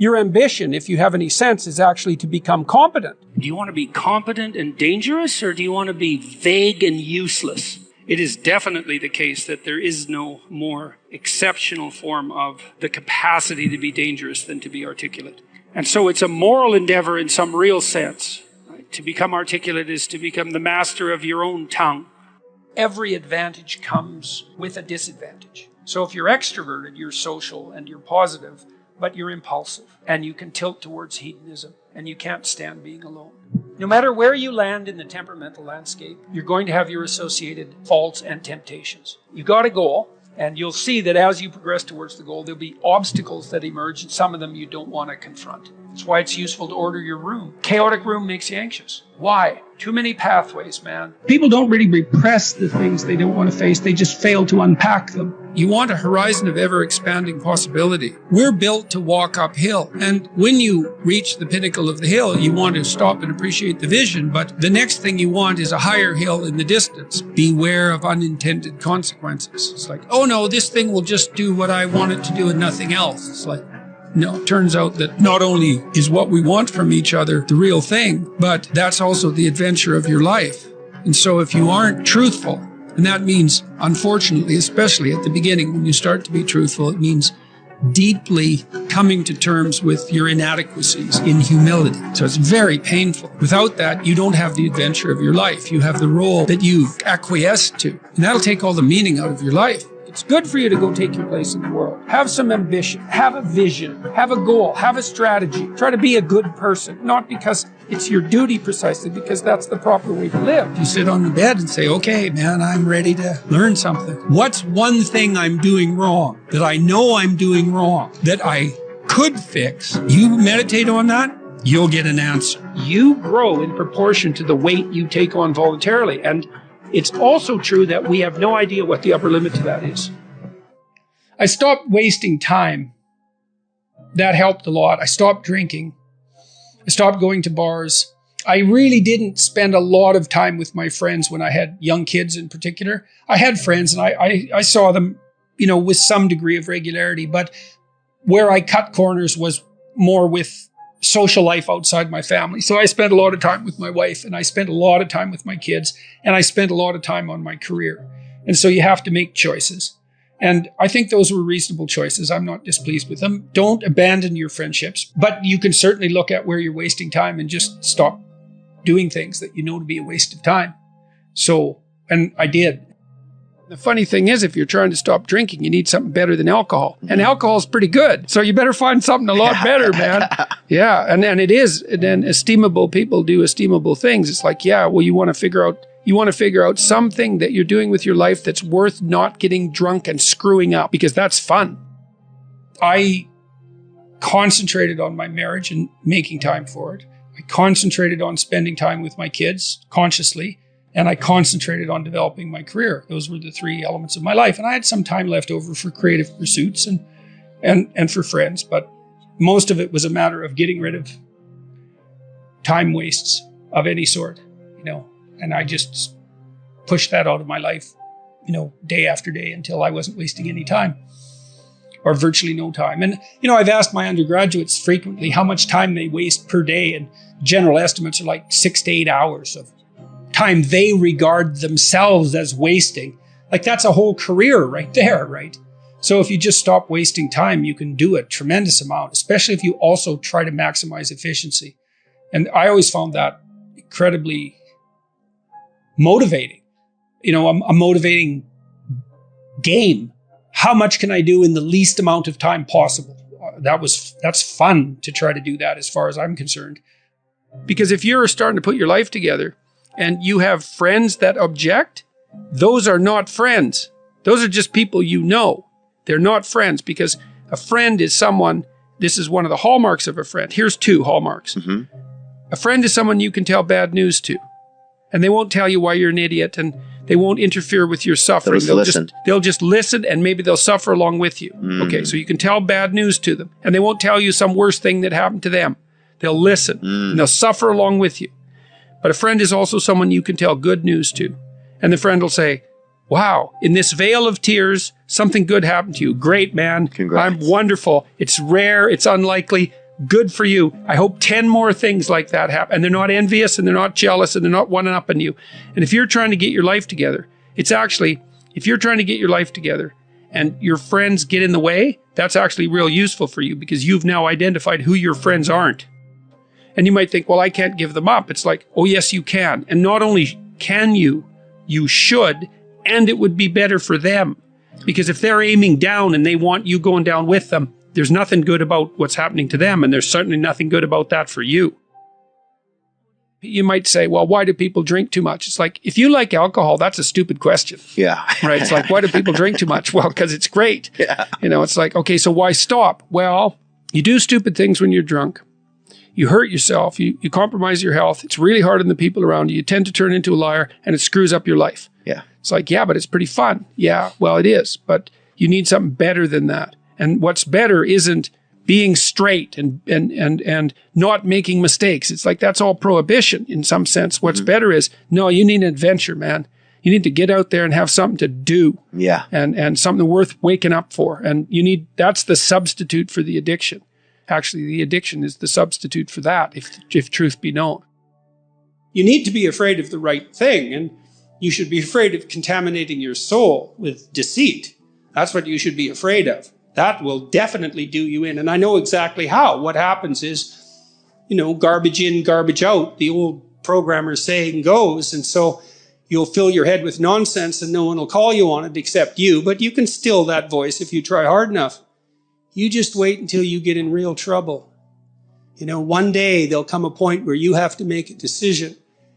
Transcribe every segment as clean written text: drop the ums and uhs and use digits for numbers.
Your ambition, if you have any sense, is actually to become competent. Do you want to be competent and dangerous, or do you want to be vague and useless? It is definitely the case that there is no more exceptional form of the capacity to be dangerous than to be articulate. And so it's a moral endeavor in some real sense. Right? To become articulate is to become the master of your own tongue. Every advantage comes with a disadvantage. So if you're extroverted, you're social and you're positive, but you're impulsive and you can tilt towards hedonism and you can't stand being alone. No matter where you land in the temperamental landscape, you're going to have your associated faults and temptations. You've got a goal, and you'll see that as you progress towards the goal, there'll be obstacles that emerge, and some of them you don't want to confront. That's why it's useful to order your room. Chaotic room makes you anxious. Why? Too many pathways, man. People don't really repress the things they don't want to face. They just fail to unpack them. You want a horizon of ever-expanding possibility. We're built to walk uphill. And when you reach the pinnacle of the hill, you want to stop and appreciate the vision. But the next thing you want is a higher hill in the distance. Beware of unintended consequences. It's like, oh no, this thing will just do what I want it to do and nothing else. It's like, no, it turns out that not only is what we want from each other the real thing, but that's also the adventure of your life. And so if you aren't truthful, and that means, unfortunately, especially at the beginning, when you start to be truthful, it means deeply coming to terms with your inadequacies in humility. So it's very painful. Without that, you don't have the adventure of your life. You have the role that you acquiesce to. And that'll take all the meaning out of your life. It's good for you to go take your place in the world. Have some ambition, have a vision, have a goal, have a strategy. Try to be a good person, not because it's your duty precisely, because that's the proper way to live. You sit on the bed and say, okay, man, I'm ready to learn something. What's one thing I'm doing wrong that I know I'm doing wrong that I could fix? You meditate on that, you'll get an answer. You grow in proportion to the weight you take on voluntarily. And it's also true that we have no idea what the upper limit to that is. I stopped wasting time. That helped a lot. I stopped drinking. I stopped going to bars. I really didn't spend a lot of time with my friends when I had young kids in particular. I had friends and I saw them, with some degree of regularity, but where I cut corners was more with social life outside my family. So I spent a lot of time with my wife, and I spent a lot of time with my kids, and I spent a lot of time on my career. And so you have to make choices. And I think those were reasonable choices. I'm not displeased with them. Don't abandon your friendships, but you can certainly look at where you're wasting time and just stop doing things that you know to be a waste of time. So, and I did. The funny thing is, if you're trying to stop drinking, you need something better than alcohol. And alcohol is pretty good. So you better find something a lot better, man. Yeah, and it is. And then estimable people do estimable things. It's like, yeah, well, you want to figure out something that you're doing with your life that's worth not getting drunk and screwing up, because that's fun. I concentrated on my marriage and making time for it. I concentrated on spending time with my kids consciously. And I concentrated on developing my career. Those were the three elements of my life. And I had some time left over for creative pursuits and for friends, but most of it was a matter of getting rid of time wastes of any sort, and I just pushed that out of my life, day after day until I wasn't wasting any time or virtually no time. And, I've asked my undergraduates frequently how much time they waste per day, and general estimates are like 6 to 8 hours of time they regard themselves as wasting. Like, that's a whole career right there, right? So if you just stop wasting time, you can do a tremendous amount, especially if you also try to maximize efficiency. And I always found that incredibly motivating. A motivating game. How much can I do in the least amount of time possible? That's fun to try to do that, as far as I'm concerned. Because if you're starting to put your life together, and you have friends that object, those are not friends. Those are just people you know. They're not friends, because a friend is someone, this is one of the hallmarks of a friend. Here's 2 hallmarks. Mm-hmm. A friend is someone you can tell bad news to, and they won't tell you why you're an idiot, and they won't interfere with your suffering. They'll just listen, and maybe they'll suffer along with you. Mm. Okay, so you can tell bad news to them, and they won't tell you some worse thing that happened to them. They'll listen, and they'll suffer along with you. But a friend is also someone you can tell good news to. And the friend will say, wow, in this veil of tears, something good happened to you. Great, man. Congrats. I'm wonderful. It's rare. It's unlikely. Good for you. I hope 10 more things like that happen. And they're not envious and they're not jealous and they're not one-upping you. And if you're trying to get your life together, it's actually, if you're trying to get your life together and your friends get in the way, that's actually real useful for you because you've now identified who your friends aren't. And you might think, well, I can't give them up. It's like, oh, yes, you can. And not only can you should, and it would be better for them. Because if they're aiming down and they want you going down with them, there's nothing good about what's happening to them, and there's certainly nothing good about that for you. You might say, well, why do people drink too much? It's like, if you like alcohol, that's a stupid question. Yeah. Right? It's like, why do people drink too much? Well, because it's great. Yeah. You know, it's like, okay, so why stop? Well, you do stupid things when you're drunk. You hurt yourself. You compromise your health. It's really hard on the people around you. You tend to turn into a liar, and it screws up your life. Yeah. It's like, yeah, but it's pretty fun. Yeah, well, it is. But you need something better than that. And what's better isn't being straight and not making mistakes. It's like that's all prohibition in some sense. What's better is, no, you need an adventure, man. You need to get out there and have something to do. Yeah. And something worth waking up for. And that's the substitute for the addiction. Actually, the addiction is the substitute for that, if truth be known. You need to be afraid of the right thing, and you should be afraid of contaminating your soul with deceit. That's what you should be afraid of. That will definitely do you in. And I know exactly how. What happens is, garbage in, garbage out, the old programmer saying goes. And so you'll fill your head with nonsense and no one will call you on it except you. But you can still that voice if you try hard enough. You just wait until you get in real trouble. One day there'll come a point where you have to make a decision.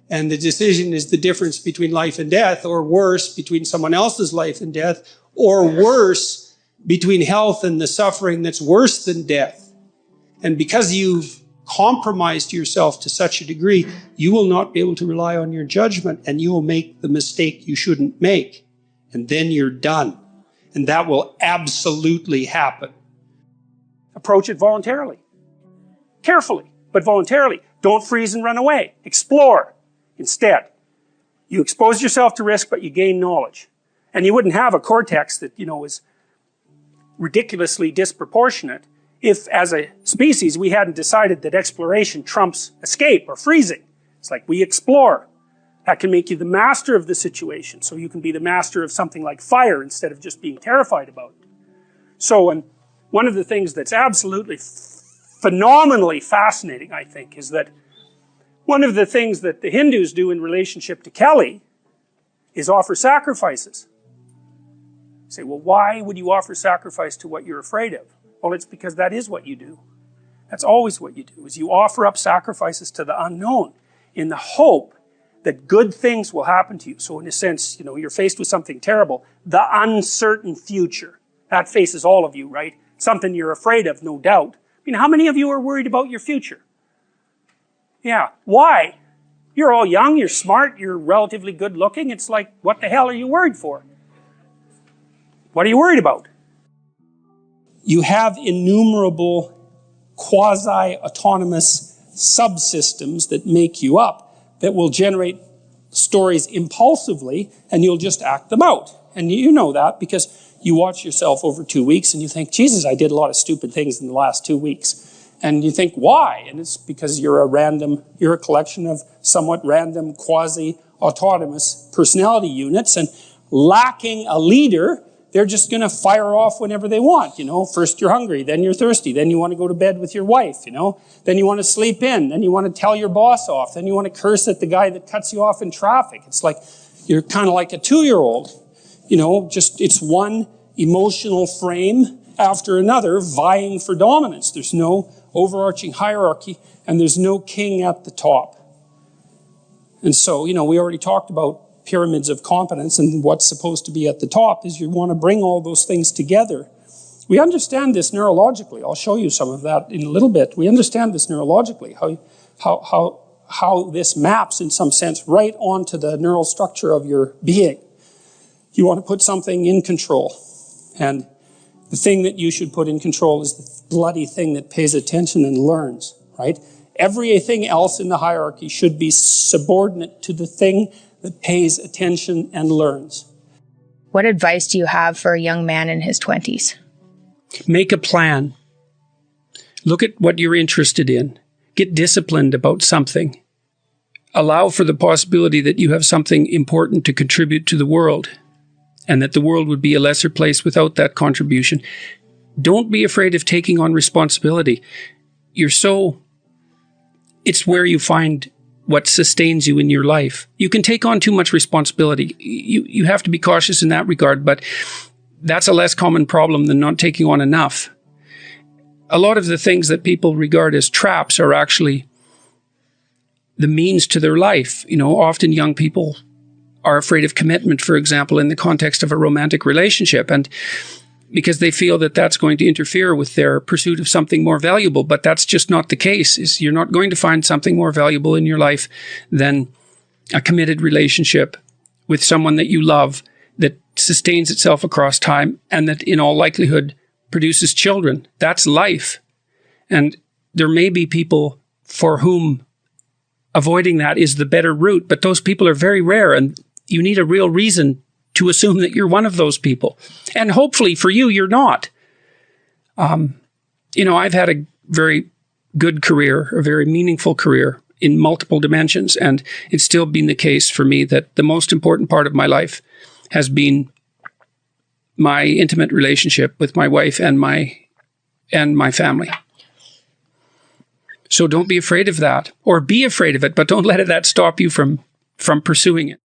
And the decision is the difference between life and death, or worse, between someone else's life and death, or worse, between health and the suffering that's worse than death. And because you've compromised yourself to such a degree, you will not be able to rely on your judgment, and you will make the mistake you shouldn't make. And then you're done. And that will absolutely happen. Approach it voluntarily. Carefully, but voluntarily. Don't freeze and run away. Explore. Instead, you expose yourself to risk, but you gain knowledge. And you wouldn't have a cortex that, is ridiculously disproportionate if, as a species, we hadn't decided that exploration trumps escape or freezing. It's like we explore. That can make you the master of the situation, so you can be the master of something like fire instead of just being terrified about it. So, and one of the things that's absolutely phenomenally fascinating, I think, is that one of the things that the Hindus do in relationship to Kelly is offer sacrifices. You say, well, why would you offer sacrifice to what you're afraid of? Well, it's because that is what you do. That's always what you do, is you offer up sacrifices to the unknown in the hope that good things will happen to you. So in a sense, you're faced with something terrible. The uncertain future. That faces all of you, right? Something you're afraid of, no doubt. How many of you are worried about your future? Yeah. Why? You're all young, you're smart, you're relatively good looking. It's like, what the hell are you worried for? What are you worried about? You have innumerable quasi-autonomous subsystems that make you up that will generate stories impulsively, and you'll just act them out. And you know that because you watch yourself over 2 weeks and you think, Jesus, I did a lot of stupid things in the last 2 weeks. And you think, why? And it's because you're a collection of somewhat random quasi-autonomous personality units, and lacking a leader, they're just going to fire off whenever they want. First you're hungry, then you're thirsty, then you want to go to bed with your wife, then you want to sleep in, then you want to tell your boss off, then you want to curse at the guy that cuts you off in traffic. It's like, you're kind of like a 2-year-old, it's one emotional frame after another vying for dominance. There's no overarching hierarchy, and there's no king at the top. And so, we already talked about pyramids of competence, and what's supposed to be at the top is you want to bring all those things together. We understand this neurologically. I'll show you some of that in a little bit. We understand this neurologically, how this maps in some sense right onto the neural structure of your being. You want to put something in control, and the thing that you should put in control is the bloody thing that pays attention and learns, right? Everything else in the hierarchy should be subordinate to the thing that pays attention and learns. What advice do you have for a young man in his 20s? Make a plan. Look at what you're interested in. Get disciplined about something. Allow for the possibility that you have something important to contribute to the world, and that the world would be a lesser place without that contribution. Don't be afraid of taking on responsibility. It's where you find what sustains you in your life. You can take on too much responsibility. You have to be cautious in that regard, but that's a less common problem than not taking on enough. A lot of the things that people regard as traps are actually the means to their life. Often young people are afraid of commitment, for example, in the context of a romantic relationship, and because they feel that that's going to interfere with their pursuit of something more valuable. But that's just not the case. You're not going to find something more valuable in your life than a committed relationship with someone that you love, that sustains itself across time, and that in all likelihood produces children. That's life. And there may be people for whom avoiding that is the better route, but those people are very rare, and you need a real reason to assume that you're one of those people. And hopefully for you, you're not. I've had a very good career, a very meaningful career in multiple dimensions, and it's still been the case for me that the most important part of my life has been my intimate relationship with my wife and my family. So don't be afraid of that, or be afraid of it, but don't let that stop you from pursuing it.